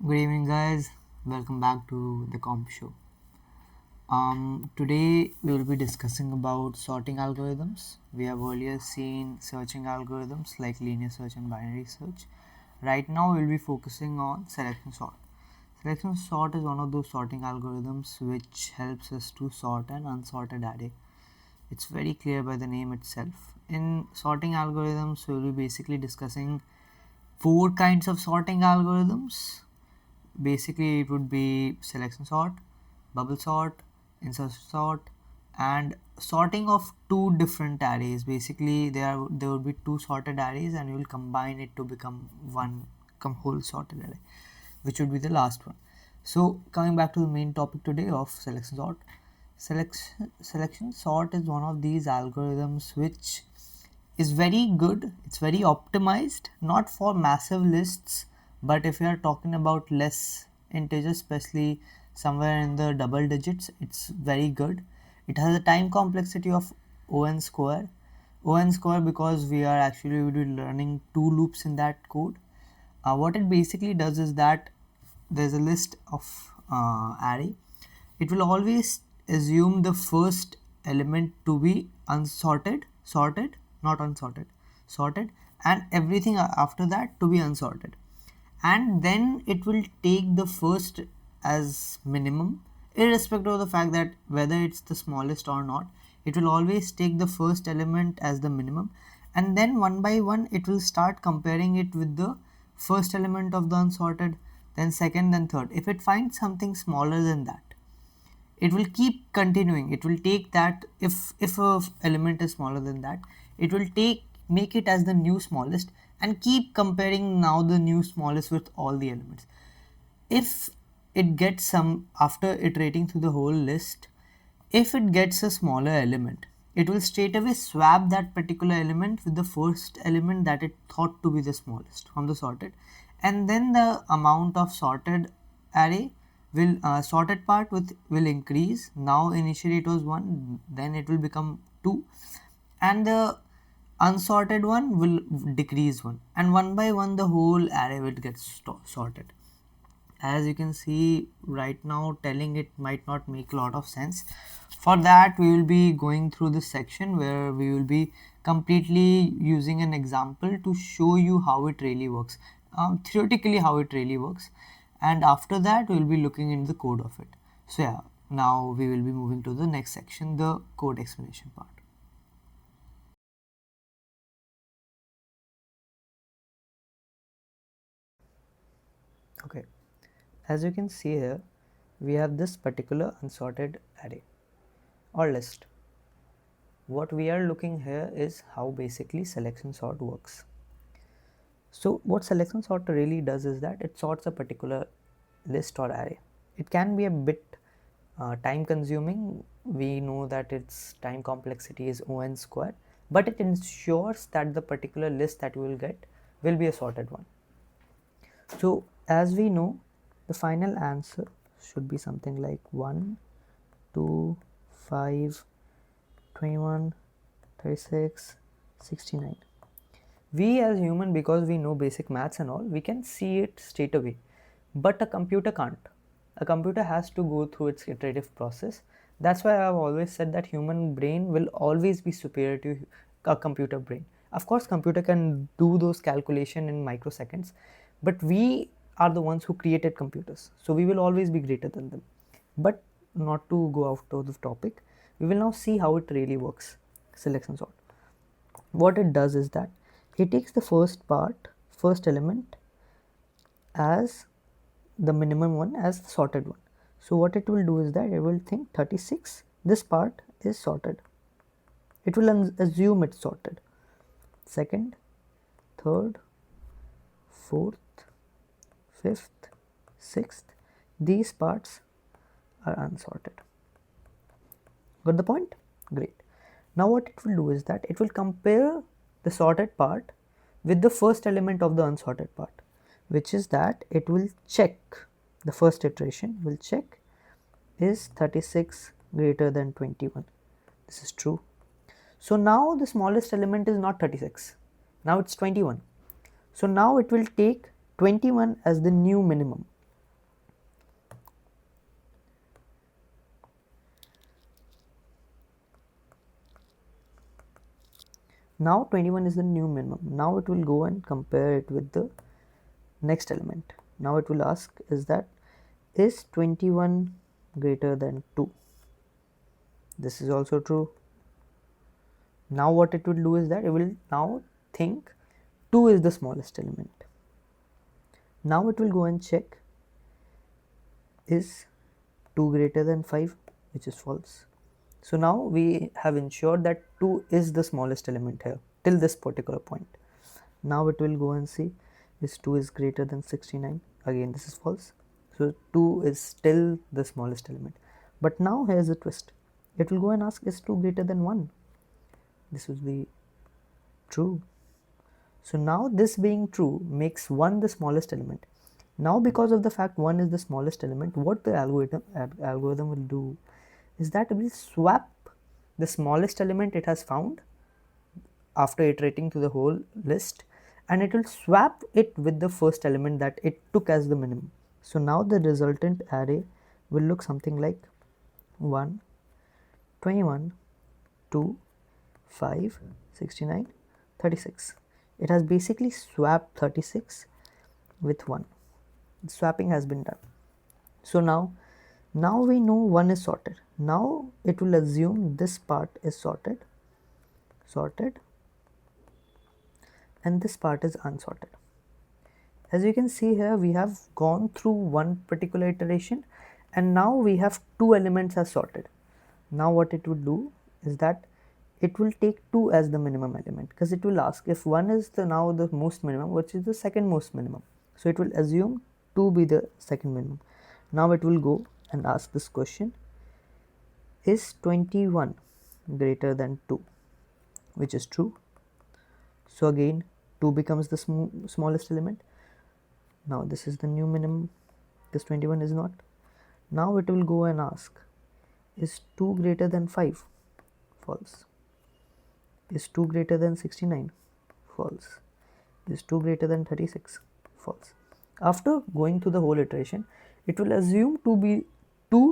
Good evening, guys. Welcome back to the Comp Show. Today we will be discussing about sorting algorithms. We have earlier seen searching algorithms like linear search and binary search. Right now we'll be focusing on selection sort. Selection sort is one of those sorting algorithms which helps us to sort an unsorted array. It's very clear by the name itself. In sorting algorithms, we will be basically discussing four kinds of sorting algorithms. Basically, it would be selection sort, bubble sort, insert sort, and sorting of two different arrays. Basically, there would be two sorted arrays, and you will combine it to become one whole sorted array, which would be the last one. So, coming back to the main topic today of selection sort. Selection sort is one of these algorithms which is very good. It's very optimized, not for massive lists, but if you are talking about less integers, especially somewhere in the double digits, it's very good. It has a time complexity of on square. On square because we are actually learning two loops in that code. What it basically does is that there's a list of array. It will always assume the first element to be sorted, not unsorted, sorted, and everything after that to be unsorted. And then it will take the first as minimum, irrespective of the fact that whether it's the smallest or not. It will always take the first element as the minimum, and then one by one it will start comparing it with the first element of the unsorted, then second, then third. If it finds something smaller than that, it will keep continuing. It will take that, if a element is smaller than that, it will make it as the new smallest and keep comparing now the new smallest with all the elements. If it gets some, after iterating through the whole list, if it gets a smaller element, it will straight away swap that particular element with the first element that it thought to be the smallest from the sorted, and then the amount of sorted array will sorted part will increase. Now initially it was 1, then it will become 2, and the unsorted one will decrease 1, and one by one the whole array will get sorted. As you can see right now, telling it might not make a lot of sense. For that, we will be going through this section where we will be completely using an example to show you how it really works, theoretically how it really works, and after that we will be looking into the code of it. So yeah, now we will be moving to the next section, the code explanation part. Okay, as you can see here, we have this particular unsorted array or list. What we are looking here is how basically selection sort works. So what selection sort really does is that it sorts a particular list or array. It can be a bit time consuming. We know that its time complexity is on square, but it ensures that the particular list that you will get will be a sorted one. So as we know, the final answer should be something like 1, 2, 5, 21, 36, 69. We as human, because we know basic maths and all, we can see it straight away, but a computer can't. A computer has to go through its iterative process. That's why I've always said that human brain will always be superior to a computer brain. Of course, computer can do those calculation in microseconds, but we are the ones who created computers, so we will always be greater than them. But not to go out of the topic, we will now see how it really works. Selection sort. What it does is that it takes the first element as the minimum one, as the sorted one. So what it will do is that it will think 36, this part is sorted. It will assume it's sorted. Second, third, fourth, fifth, sixth, these parts are unsorted. Got the point? Great. Now what it will do is that it will compare the sorted part with the first element of the unsorted part, which is that it will check, the first iteration will check, is 36 greater than 21. This is true. So now the smallest element is not 36, now it's 21. So now it will take 21 as the new minimum. Now 21 is the new minimum. Now it will go and compare it with the next element. Now it will ask, is 21 greater than 2? This is also true. Now what it will do is that it will now think 2 is the smallest element. Now it will go and check, is 2 greater than 5, which is false. So now we have ensured that 2 is the smallest element here till this particular point. Now it will go and see, is 2 is greater than 69? Again, this is false. So 2 is still the smallest element. But now here's a twist. It will go and ask, is 2 greater than 1? This will be true. So now this being true makes 1 the smallest element. Now because of the fact 1 is the smallest element, what the algorithm will do is that it will swap the smallest element it has found after iterating through the whole list, and it will swap it with the first element that it took as the minimum. So now the resultant array will look something like 1, 21, 2, 5, 69, 36. It has basically swapped 36 with 1. Swapping has been done. So now we know 1 is sorted. Now it will assume this part is sorted, and this part is unsorted. As you can see here, we have gone through one particular iteration, and now we have 2 elements as sorted. Now what it would do is that it will take 2 as the minimum element, because it will ask if 1 is now the most minimum, which is the second most minimum. So it will assume 2 be the second minimum. Now it will go and ask this question, is 21 greater than 2, which is true. So again 2 becomes the smallest element. Now this is the new minimum, this 21 is not. Now it will go and ask, is 2 greater than 5? False. Is 2 greater than 69? False. Is 2 greater than 36? False. After going through the whole iteration, it will assume 2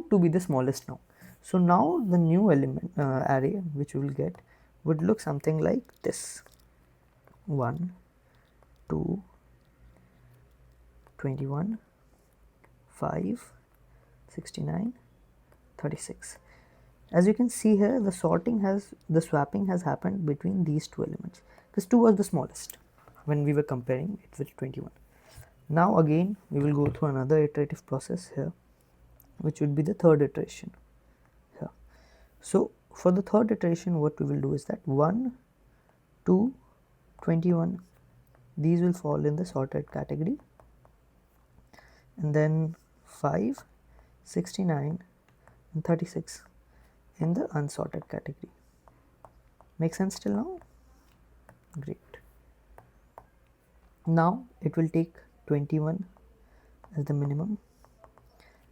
to be the smallest now. So now the new element array which we will get would look something like this: 1, 2, 21, 5, 69, 36. As you can see here, the swapping has happened between these 2 elements, because 2 was the smallest when we were comparing it with 21. Now again we will go through another iterative process here, which would be the third iteration here. So for the third iteration, what we will do is that 1, 2, 21, these will fall in the sorted category, and then 5, 69 and 36 in the unsorted category. Make sense till now? Great. Now it will take 21 as the minimum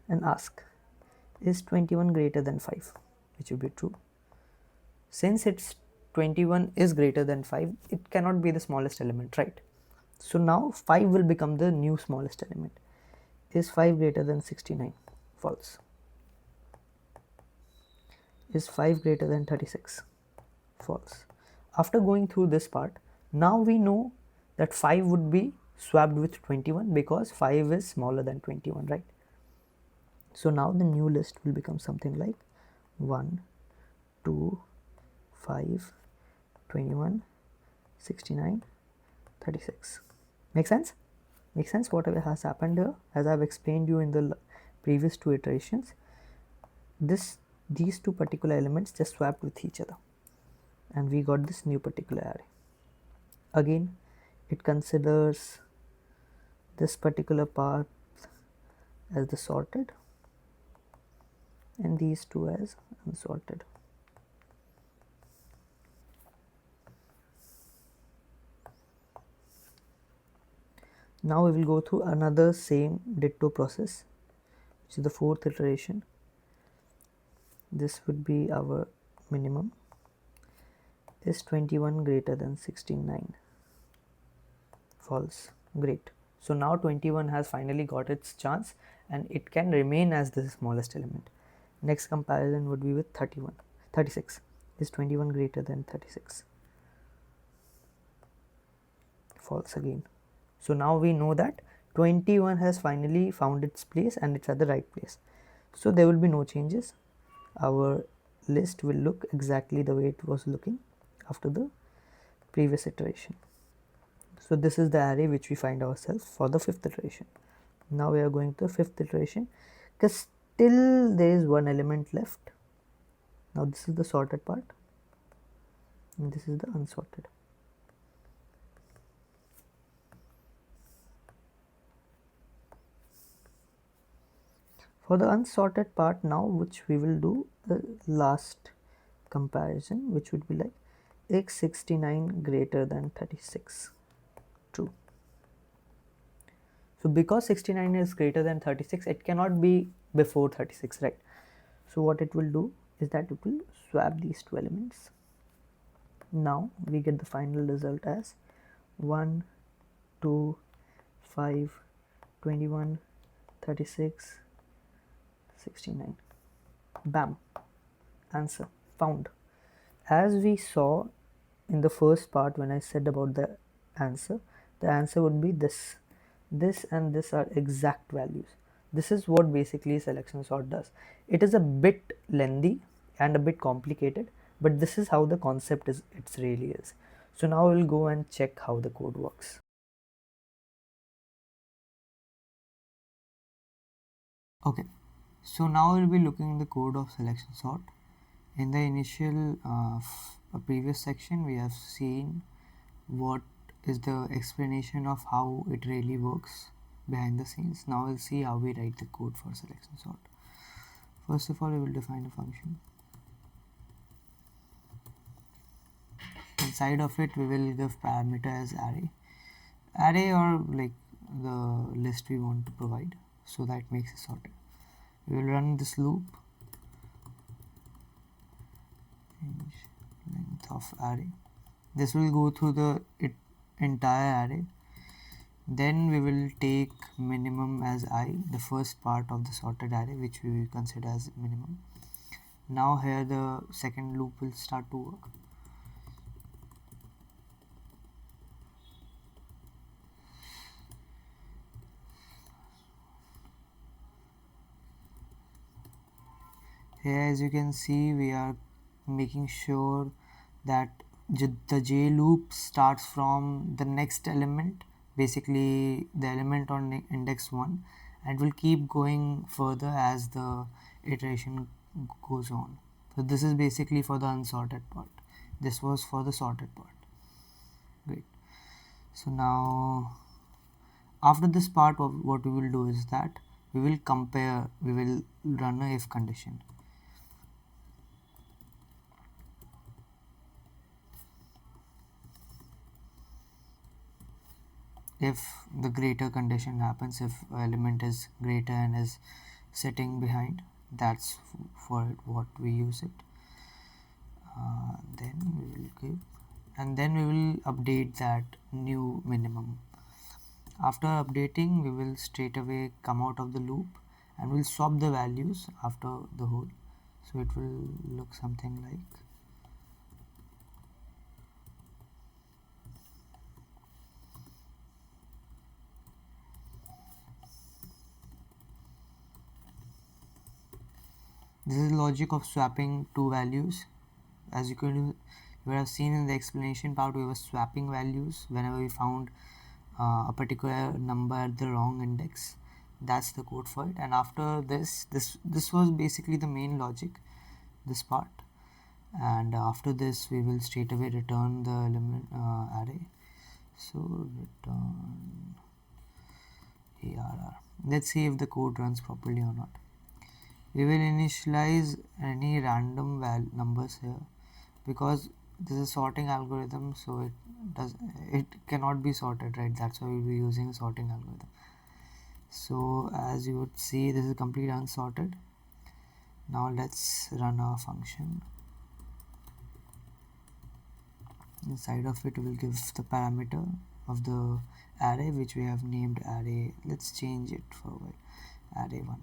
and ask, is 21 greater than 5, which will be true. Since it's 21 is greater than 5, it cannot be the smallest element, right? So now 5 will become the new smallest element. Is 5 greater than 69? False. Is 5 greater than 36? False. After going through this part, now we know that 5 would be swapped with 21 because 5 is smaller than 21, right? So now the new list will become something like 1, 2, 5, 21, 69, 36. Make sense? Make sense whatever has happened here? As I have explained you in the previous 2 iterations, these 2 particular elements just swapped with each other, and we got this new particular array. Again, it considers this particular part as the sorted and these 2 as unsorted. Now we will go through another same ditto process, which is the 4th iteration. This would be our minimum. Is 21 greater than 69? False. Great. So now 21 has finally got its chance and it can remain as the smallest element. Next comparison would be with 36. Is 21 greater than 36? false again. So now we know that 21 has finally found its place and it's at the right place. So there will be no changes. Our list will look exactly the way it was looking after the previous iteration. So this is the array which we find ourselves for the fifth iteration. Now we are going to the fifth iteration because still there is one element left. Now this is the sorted part and this is the unsorted. For the unsorted part now, which we will do the last comparison, which would be like is 69 greater than 36. True. So because 69 is greater than 36, it cannot be before 36, right? So what it will do is that it will swap these two elements. Now we get the final result as 1, 2, 5, 21, 36, 69. Bam. Answer found. As we saw in the first part when I said about the answer would be this. This and this are exact values. This is what basically selection sort does. It is a bit lengthy and a bit complicated, but this is how the concept is. It really is. So now we'll go and check how the code works. Okay, so now we'll be looking at the code of selection sort. In the initial previous section, we have seen what is the explanation of how it really works behind the scenes. Now we'll see how we write the code for selection sort. First of all, we will define a function. Inside of it, we will give parameter as array or like the list we want to provide, so that makes it sorted. We will run this loop, change length of array. This will go through the entire array. Then we will take minimum as I, the first part of the sorted array, which we will consider as minimum. Now here the second loop will start to work. Here, as you can see, we are making sure that the J loop starts from the next element, basically the element on index 1, and will keep going further as the iteration goes on. So this is basically for the unsorted part. This was for the sorted part. Great. So now after this part, what we will do is that we will compare, we will run a if condition. If the greater condition happens, if element is greater and is sitting behind, that's for what we use it. Then we will give, and then we will update that new minimum. After updating, we will straight away come out of the loop and we'll swap the values after the whole. So it will look something like this is the logic of swapping two values. As you would have seen in the explanation part, we were swapping values whenever we found a particular number at the wrong index. That's the code for it. And after this was basically the main logic, this part. And after this, we will straight away return the element array. So return arr. Let's see if the code runs properly or not. We will initialize any random numbers here because this is a sorting algorithm, so it cannot be sorted, right? That's why we'll be using a sorting algorithm. So as you would see, this is completely unsorted. Now let's run our function. Inside of it, we'll give the parameter of the array, which we have named array. Let's change it for a while, array1.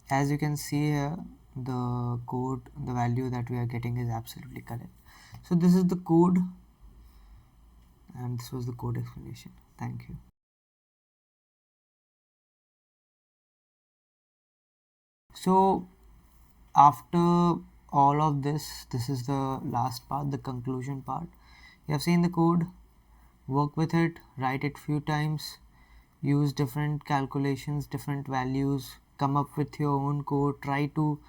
As you can see here, the code, the value that we are getting is absolutely correct. So this is the code, and this was the code explanation. Thank you. So after all of this, this is the last part, the conclusion part. You have seen the code, work with it, write it few times, use different calculations, different values, come up with your own code, try to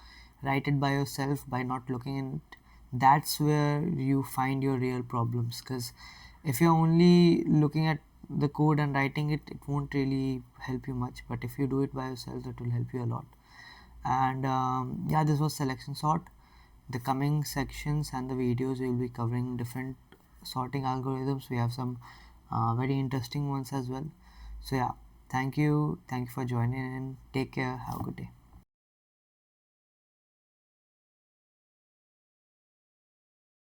write it by yourself by not looking in it. That's where you find your real problems, because if you're only looking at the code and writing it, it won't really help you much, but if you do it by yourself, it will help you a lot. And yeah, this was selection sort. The coming sections and the videos we will be covering different sorting algorithms. We have some very interesting ones as well. So yeah, thank you for joining in. Take care. Have a good day.